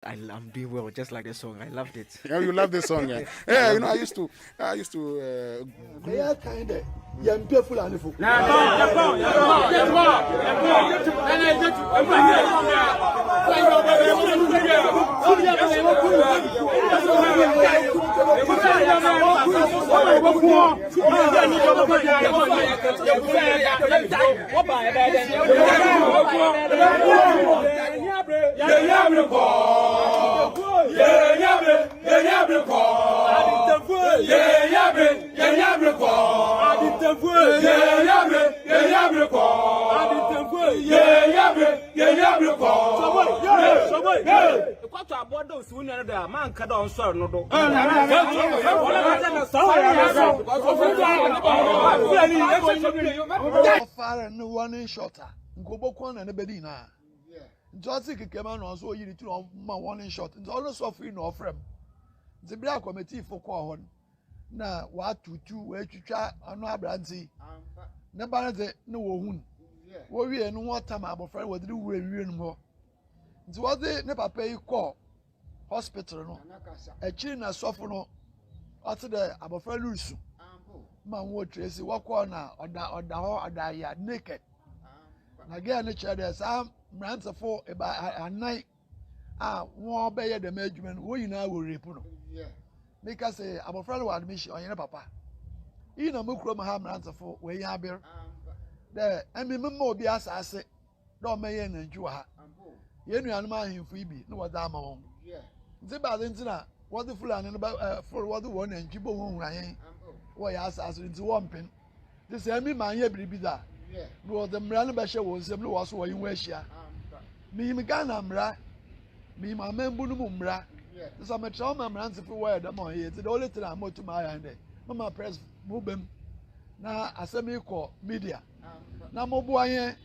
I'm doing well, just like the song. I loved it. Yeah, you love this song, yeah. Yeah, you know, I used to. Yeah, kind of. Yeah, I'm beautiful and full. Far no one shorter. Go back one and a bedina. Just a man also you to one shot. It's always offering no frame. The black committee for Quahon. Now, what to where to try on our brandy. Never no wound. What we and what time our friend would do we more. It was the never pay call hospital. No, a chin as softener. After the our friend Lusu. Man, what Tracy walk on or die naked. Again, the chair there's some answer for about a night. More better the management, we now will report. Because I'm a friend of admission on your papa. You know, Mukro Maham answer for where you have there. There, and remember, be as I say, don't may and Jua. You know, I'm him Phoebe, no what I'm on. The Badentina, what the full and about for what the one and Jibo home, Ryan. Why ask us into one pin? The same man, ye be that. But the Mran Basha was the blue was in Westia. Me, Megana Mra, me, my man Bunumra. So I'm a trauma man for where the money is the only thing I'm more to my hand. Mama press Mubem. Now, a semi call media. Now, Moboye.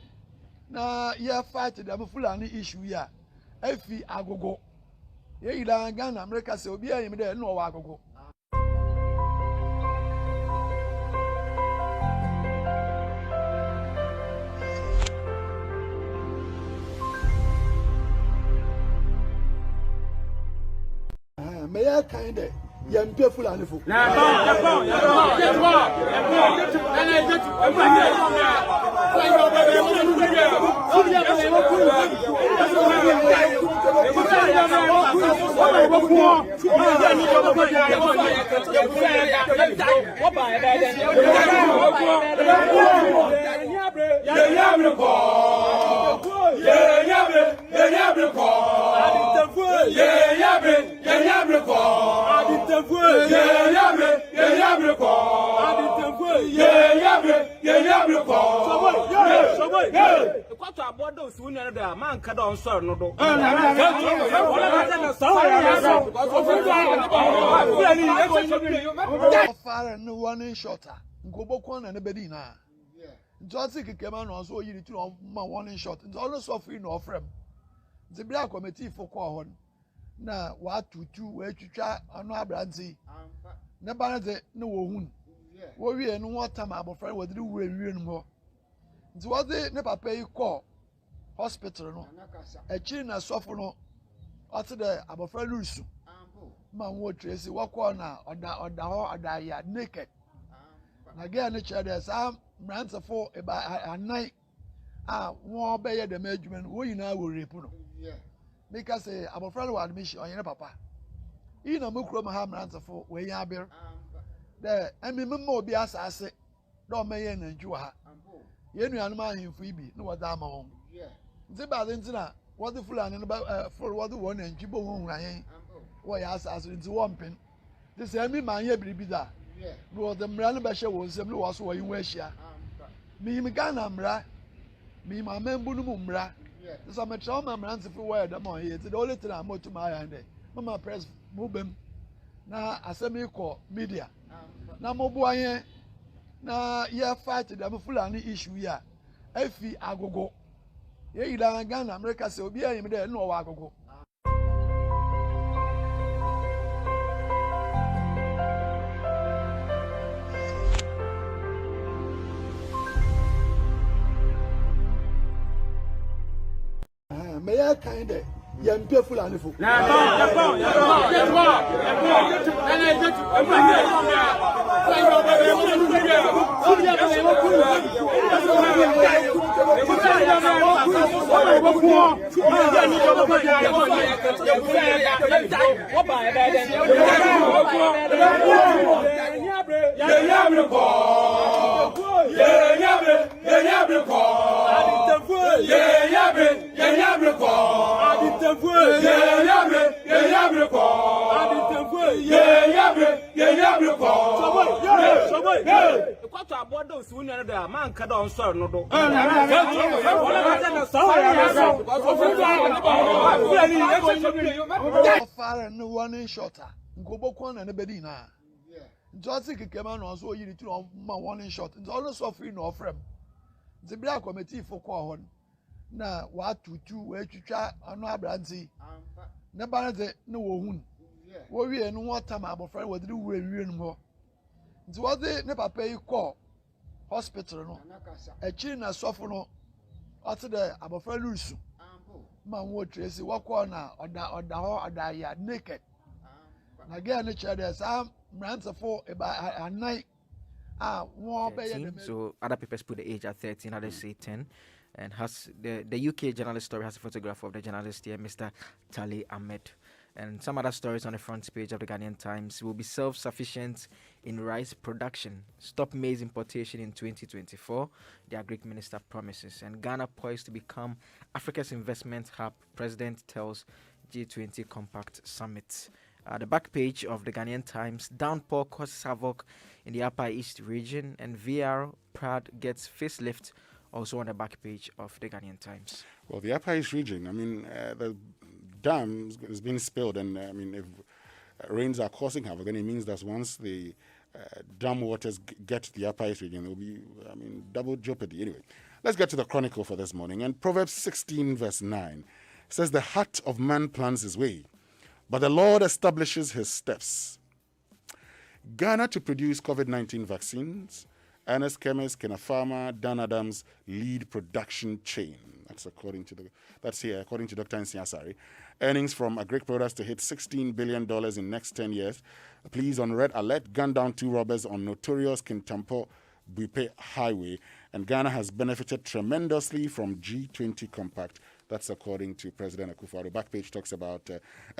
Now, yeah, fight them full any issue. Yeah, Effie, I go. Ye, Ghana, America, so be I there, no, I go. May I kind of young beautiful and full. Man can on sir no do. Far no one shorter. Go back one and a bedina. Just a man also you to one shot. It's always offering no frame. The black committee for Quahon. Now, what to where to try on our brandy. Never no wound. What we and what time our friend would do we more. It was the never pay call hospital. No, a chin as softener. After the our friend Lusu. Man, what Tracy walk on or die naked. Again, the chair there's some answer for about a night. More better the management, we now will report. Because I'm a friend of admission on your papa. You know, Mukro Maham answer for where you have there. There, and remember, be as I say, don't may and Jua. You know, I'm him Phoebe, no what I'm on. The Badentina, what the full and about for what the one and Jibo home, Ryan. Why ask us into one pin? The same man, ye be that. But the Mran Basha was the blue was where you wear. Me, Megana Mra, me, my man Bunumra. So I'm a trauma man for where the money is the only thing I'm more to my hand. Mama press Mubem. Now, a semi call media. Now, Moboye. Now, yeah, fight them full any issue. Yeah, Effie, I go. Ye, Ghana, America, so be I there, no, I go. May I kind of Yempe Fulani Fu. Far and one shorter. Go bokwan and a bedina. Just think a man also you to one shot. It's always offering no frame. The black committee for Quahon. Now, what to two where to try another brandy. Never no wound. What we and what time our friend would do we more. It's what they never pay you call hospital. No, a chin as soften after the our friend loose. Man, what Tracy walk on or die naked. Again, the chair there's some brands for about a night. More 13, so other papers put the age at 13, others say 10. And has the UK journalist story has a photograph of the journalist here, Mr. Tali Ahmed. And some other stories on the front page of the Ghanaian Times will be self-sufficient in rice production. Stop maize importation in 2024, the Agri Minister promises. And Ghana poised to become Africa's investment hub, President tells G20 Compact Summit. The back page of the Ghanaian Times, downpour causes havoc in the Upper East region, and VR Prad gets facelift, also on the back page of the Ghanaian Times. Well, the Upper East region, I mean, the dam is being spilled, and I mean, if rains are causing havoc, then it means that once the dam waters get to the Upper East region, there will be, I mean, double jeopardy. Anyway, let's get to the Chronicle for this morning. And Proverbs 16, verse 9 says, "The heart of man plans his way, but the Lord establishes his steps." Ghana to produce COVID-19 vaccines. Ernest Chemist, Kena Pharma, Dan Adams lead production chain. That's according to Dr. Nsiasari. Earnings from agri products to hit $16 billion in next 10 years. Police on red alert, gun down 2 robbers on notorious Kintampo Buipe Highway. And Ghana has benefited tremendously from G20 Compact. That's according to President Akufo-Addo. Backpage talks about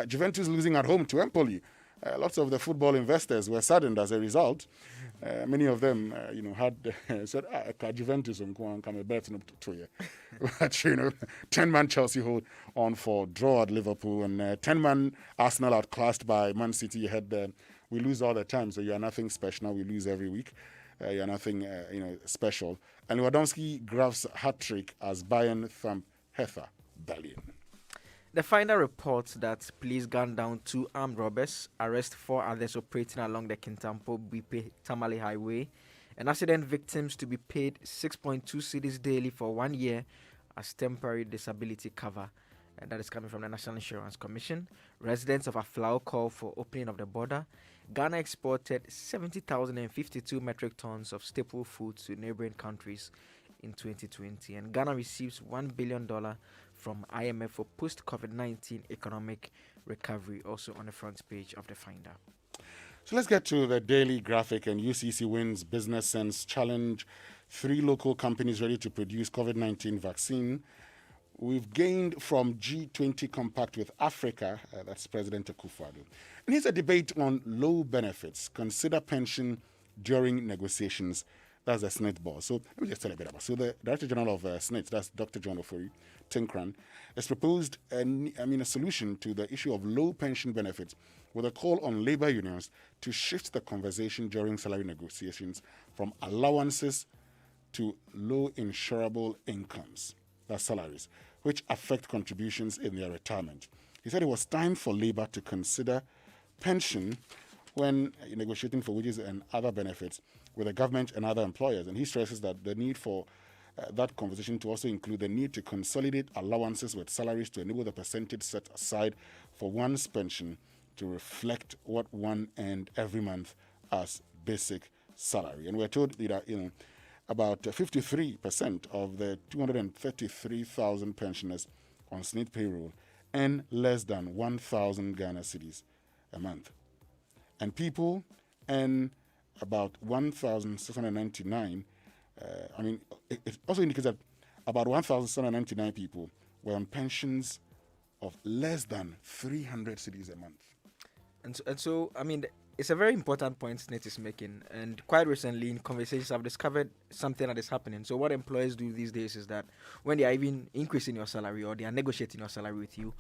Juventus losing at home to Empoli. Lots of the football investors were saddened as a result. Many of them, had said, Juventus come a bet to you. But, 10-man Chelsea hold on for draw at Liverpool, and 10-man Arsenal outclassed by Man City. You had, we lose all the time, so you are nothing special. We lose every week. You are nothing, special. And Lewandowski grabs hat-trick as Bayern thump Hertha Berlin. The finder reports that police gunned down 2 armed robbers, arrest 4 others operating along the Kintampo Bipe Tamale Highway, and accident victims to be paid 6.2 cedis daily for 1 year as temporary disability cover. And that is coming from the National Insurance Commission. Residents of Aflao call for opening of the border. Ghana exported 70,052 metric tons of staple foods to neighboring countries in 2020, and Ghana receives $1 billion from IMF for post-COVID-19 economic recovery, also on the front page of the finder. So let's get to the daily graphic. And UCC wins Business Sense Challenge. 3 local companies ready to produce COVID-19 vaccine. We've gained from G20 Compact with Africa. That's President Akufo-Addo. And here's a debate on low benefits. Consider pension during negotiations. That's the SNIT board. So let me just tell you a bit about it. So the Director General of SNIT, that's Dr. John Ofori Tinkran, has proposed a solution to the issue of low pension benefits with a call on labor unions to shift the conversation during salary negotiations from allowances to low insurable incomes, that's salaries, which affect contributions in their retirement. He said it was time for labor to consider pension when negotiating for wages and other benefits with the government and other employers. And he stresses that the need for that conversation to also include the need to consolidate allowances with salaries to enable the percentage set aside for one's pension to reflect what one earned every month as basic salary. And we're told that, about 53% of the 233,000 pensioners on SNIT payroll earn less than 1,000 Ghana cedis a month. And people earn about 1,699. It also indicates that about 1,699 people were on pensions of less than 300 cedis a month. And so, I mean, it's a very important point Snit is making. And quite recently, in conversations, I've discovered something that is happening. So, what employers do these days is that when they are even increasing your salary or they are negotiating your salary with you,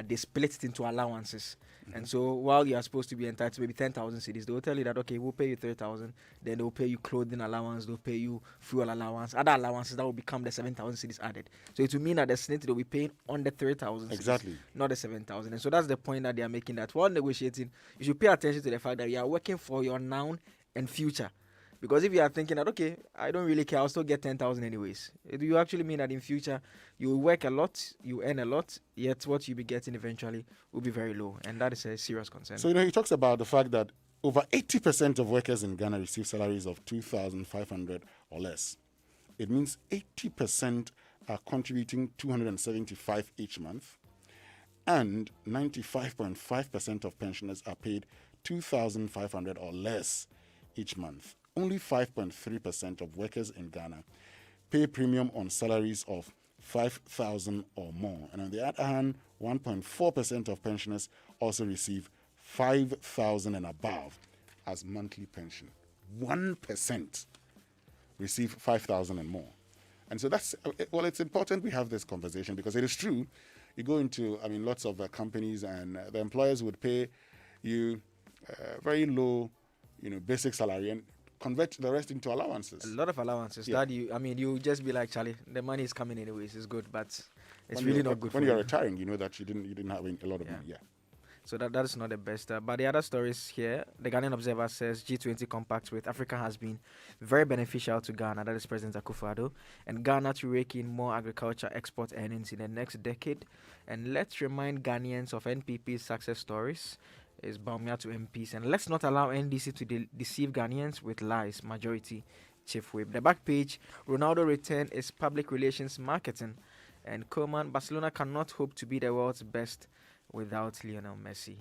they split it into allowances. And so, while you are supposed to be entitled to maybe 10,000 cedis, they will tell you that, okay, we'll pay you 3,000. Then they'll pay you clothing allowance, they'll pay you fuel allowance, other allowances that will become the 7,000 cedis added. So, it will mean that the Snit they'll be paying on the 3,000 Exactly. not the 7,000. And so, that's the point that they are making, that while negotiating, you should pay attention to the fact that you are working for your now and future. Because if you are thinking that, okay, I don't really care, I'll still get 10,000 anyways, do you actually mean that in future you will work a lot, you earn a lot, yet what you'll be getting eventually will be very low? And that is a serious concern. So, he talks about the fact that over 80% of workers in Ghana receive salaries of 2,500 or less. It means 80% are contributing 275 each month, and 95.5% of pensioners are paid 2,500 or less each month. Only 5.3% of workers in Ghana pay premium on salaries of 5,000 or more. And on the other hand, 1.4% of pensioners also receive 5,000 and above as monthly pension. 1% receive 5,000 and more. And so it's important we have this conversation, because it is true. You go into, lots of companies, and the employers would pay you very low, basic salary, and convert the rest into allowances. A lot of allowances. Yeah. That you just be like, Charlie, the money is coming anyways, it's good, but it's When really you're- not good when for you're you. retiring, you know that you didn't have a lot of money. Yeah. So that is not the best. But the other stories here, the Ghanaian Observer says G20 compact with Africa has been very beneficial to Ghana. That is President Akufo-Addo, and Ghana to rake in more agriculture export earnings in the next decade. And let's remind Ghanaians of NPP's success stories. Is Baumia to MPs, and let's not allow NDC to deceive Ghanaians with lies. Majority Chief Whip. The back page: Ronaldo return is public relations marketing, and Koeman, Barcelona cannot hope to be the world's best without Lionel Messi.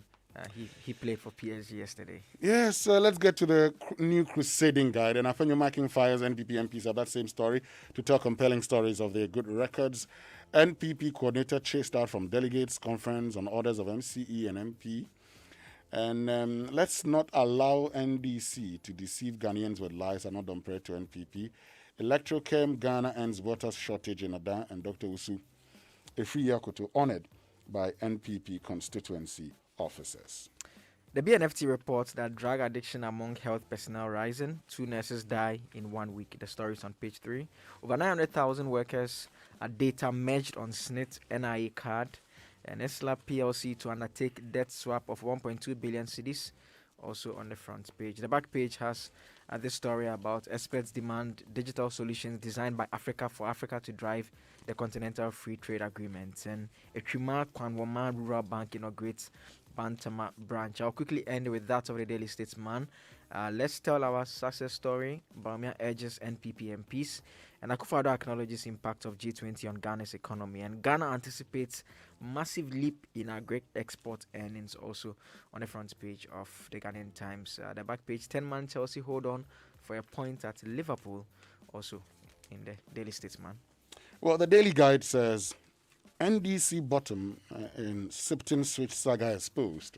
He played for PSG yesterday. Yes, let's get to the new crusading guide. And Afenyo Marking fires NPP MPs have that same story to tell compelling stories of their good records. NPP coordinator chased out from delegates conference on orders of MCE and MP. And let's not allow NDC to deceive Ghanaians with lies and not compare to NPP. Electrochem Ghana ends water shortage in Ada, and Dr. Usu Efri Yakoto honored by NPP constituency officers. The BNFT reports that drug addiction among health personnel rising. 2 nurses die in 1 week. The story is on page 3. Over 900,000 workers are data merged on SNIT NIA card. And Esla PLC to undertake debt swap of 1.2 billion cedis, also on the front page. The back page has this story about experts demand digital solutions designed by Africa for Africa to drive the Continental Free Trade Agreement. And Ekrima Kwanwoma Rural Bank inaugurates Bantama branch. I'll quickly end with that of the Daily Statesman. Let's tell our success story. Baumia urges NPP MPs, and Akufo-Addo acknowledges impact of G20 on Ghana's economy. And Ghana anticipates massive leap in agri export earnings, also on the front page of the Ghanaian Times. The back page: 10-man Chelsea hold on for a point at Liverpool, also in the Daily Statesman. Well, the Daily Guide says NDC bottom in Sipton switch saga exposed.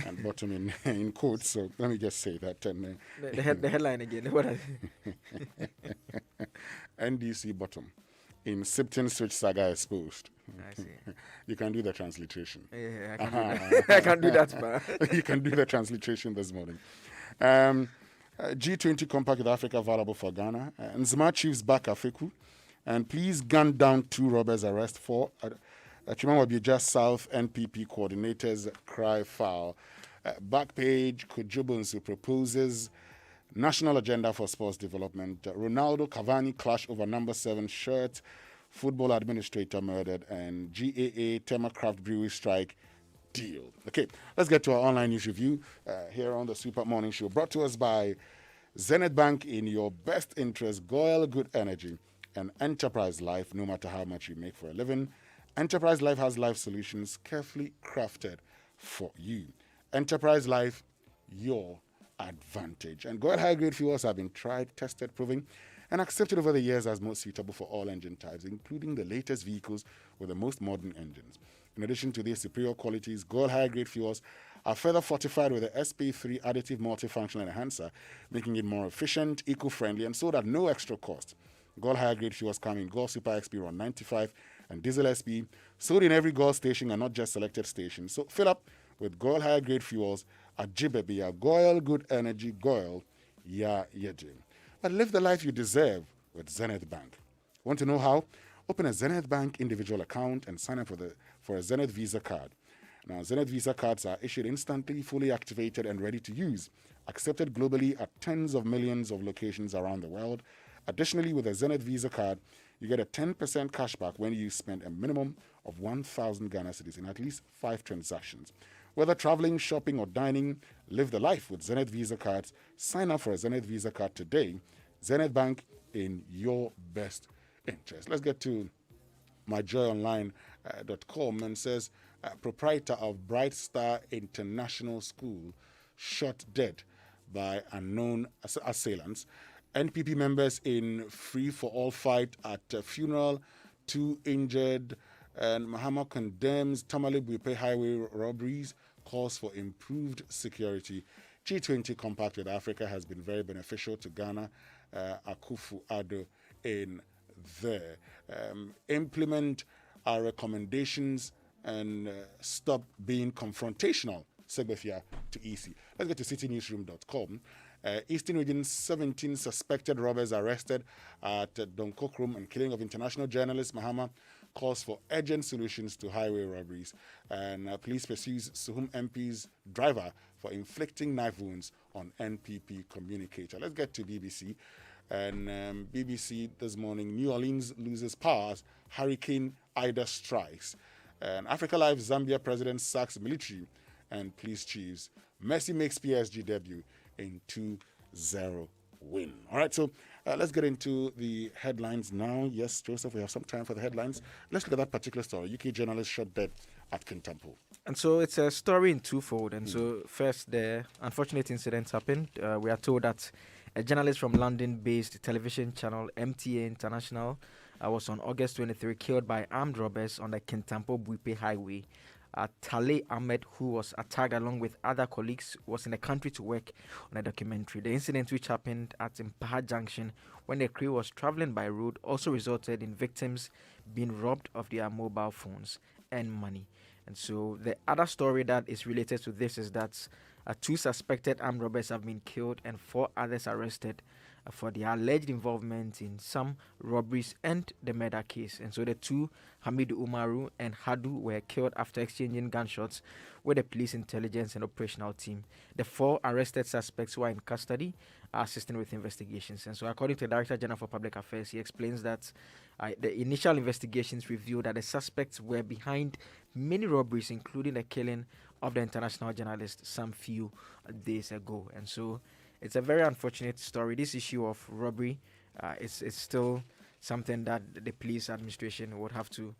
And bottom in quotes, so let me just say that. And, the headline again. What are NDC bottom in Sipton switch saga exposed. I see. You can do the transliteration. Yeah, I can do that. I can do that, man. You can do the transliteration this morning. G20 compact with Africa available for Ghana. Nzima chiefs back Afriku. And please gun down 2 robbers, arrest 4. Chimamanda just South NPP coordinators cry foul. Back page: Kujubunsu proposes national agenda for sports development. Ronaldo Cavani clash over number 7 shirt. Football administrator murdered, and GAA Thermocraft Brewery strike deal. Okay, let's get to our online news review here on the Super Morning Show, brought to us by Zenith Bank. In your best interest, Goyle Good Energy and Enterprise Life, no matter how much you make for a living. Enterprise Life has life solutions carefully crafted for you. Enterprise Life, your advantage. And Gold High Grade fuels have been tried, tested, proven, and accepted over the years as most suitable for all engine types, including the latest vehicles with the most modern engines. In addition to these superior qualities, Gold High Grade fuels are further fortified with the SP3 additive multifunctional enhancer, making it more efficient, eco-friendly, and sold at no extra cost. Gold High Grade fuels come in Gold Super XP Run 95 and Diesel SP, sold in every Gold station and not just selected stations. So fill up with Gold High Grade fuels at Jibebia, Goil Good Energy, Goil, Ya Yejim. But live the life you deserve with Zenith Bank. Want to know how? Open a Zenith Bank individual account and sign up for a Zenith Visa card. Now, Zenith Visa cards are issued instantly, fully activated, and ready to use. Accepted globally at tens of millions of locations around the world. Additionally, with a Zenith Visa card, you get a 10% cashback when you spend a minimum of 1,000 Ghana cedis in at least 5 transactions. Whether traveling, shopping, or dining, live the life with Zenith Visa cards. Sign up for a Zenith Visa card today. Zenith Bank, in your best interest. Let's get to myjoyonline.com and says proprietor of Bright Star International School shot dead by unknown assailants. NPP members in free for all fight at a funeral, 2 injured, and Mahama condemns Tamale Buipe highway robberies, calls for improved security. G20 compact with Africa has been very beneficial to Ghana. Akufu Addo in there. Implement our recommendations and stop being confrontational. Segbefia to EC. Let's get to citynewsroom.com. Eastern Region 17 suspected robbers arrested at Donkokrum and killing of international journalist Mahama calls for urgent solutions to highway robberies. And police pursues Suhum MP's driver for inflicting knife wounds on NPP communicator. Let's get to BBC. And BBC this morning, New Orleans loses power as Hurricane Ida strikes. And Africa Live Zambia president sacks military and police chiefs. Messi makes PSG debut in 2-0 win. All right, so let's get into the headlines now. Yes, Joseph, we have some time for the headlines. Let's look at that particular story. UK journalist shot dead at Kintampo. And so it's a story in twofold. And so first, the unfortunate incident happened. We are told that a journalist from London-based television channel MTA International was on August 23 killed by armed robbers on the Kintampo Buipe Highway. Tale Ahmed, who was attacked along with other colleagues, was in the country to work on a documentary. The incident, which happened at Impaha Junction when the crew was traveling by road, also resulted in victims being robbed of their mobile phones and money. And so the other story that is related to this is that 2 suspected armed robbers have been killed and 4 others arrested for their alleged involvement in some robberies and the murder case. And so the 2, Hamidu Umaru and Hadu, were killed after exchanging gunshots with the police intelligence and operational team. The 4 arrested suspects who are in custody are assisting with investigations. And so according to the Director General for Public Affairs, he explains that the initial investigations revealed that the suspects were behind many robberies, including the killing of the international journalist some few days ago. And so it's a very unfortunate story. This issue of robbery is still something that the police administration would have to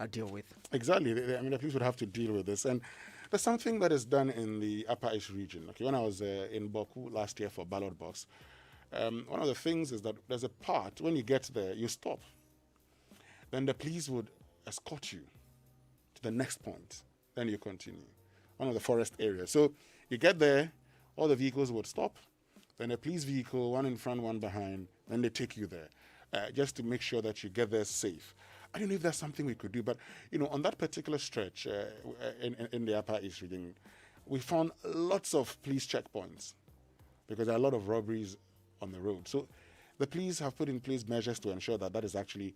deal with. Exactly. I mean, the police would have to deal with this. And there's something that is done in the Upper East region. Okay, when I was in Boku last year for ballot box, one of the things is that there's a part, when you get there, you stop. Then the police would escort you to the next point. Then you continue. One of the forest areas. So you get there, all the vehicles would stop. Then a police vehicle, one in front, one behind, then they take you there, just to make sure that you get there safe. I don't know if that's something we could do, but on that particular stretch in the Upper East region, we found lots of police checkpoints because there are a lot of robberies on the road. So the police have put in place measures to ensure that is actually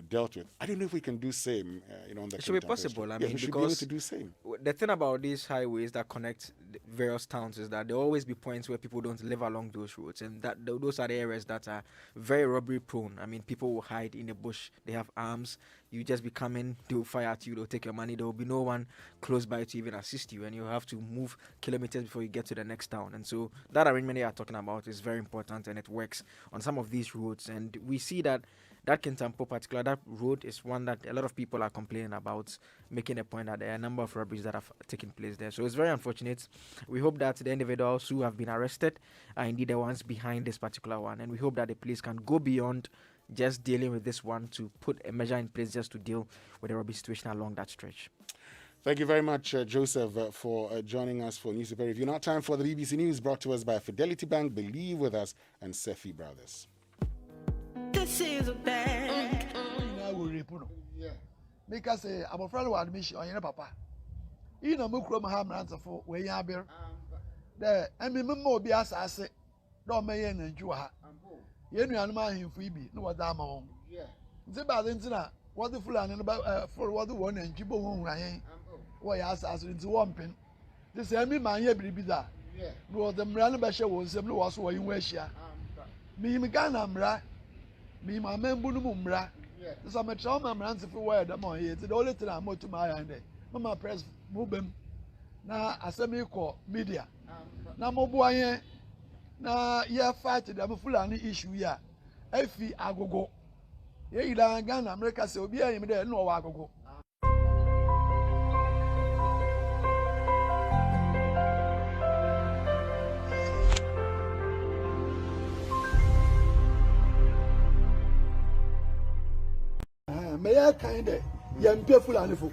dealt with. I don't know if we can do same, on the It should be possible. I mean, we should be because able to do same. The thing about these highways that connect various towns is that there will always be points where people don't live along those roads, and that those are the areas that are very robbery prone. I mean, people will hide in the bush. They have arms. You just be coming, they will fire at you. They'll take your money. There will be no one close by to even assist you, and you have to move kilometers before you get to the next town. And so that arrangement they are talking about is very important, and it works on some of these roads. And we see that that Kintampo particular, that road is one that a lot of people are complaining about, making a point that there are a number of robberies that have taken place there. So it's very unfortunate. We hope that the individuals who have been arrested are indeed the ones behind this particular one, and we hope that the police can go beyond just dealing with this one to put a measure in place just to deal with the robbery situation along that stretch. Thank you very much, Joseph, for joining us for Newspaper Review. Now time for the BBC News, brought to us by Fidelity Bank, Believe With Us, and Sefi Brothers. This is a bank. Because I'm afraid of admission on your papa. You know, Mukro Mahamran for where you are. There, I mean, be as I say, don't may and you are. You know, I'm him Phoebe, no what I'm on. The Balintina, what the full and about for what the one and Jibo won't rain. Why ask us into one pin? This enemy man here be that. No, the Mranabasha was some was where you wish ya. Me, Meganamra, me, my man Bunumra. This I'm a trauma man for where the money is the only thing I'm more to my hand. Mama press move him. Now, as a me call media. Now, more boy, now, yeah, fight them full any issue ya. Efi agogo. Ye you don't Ghana, America, so be a there, no agogo. May I kind of young people and food.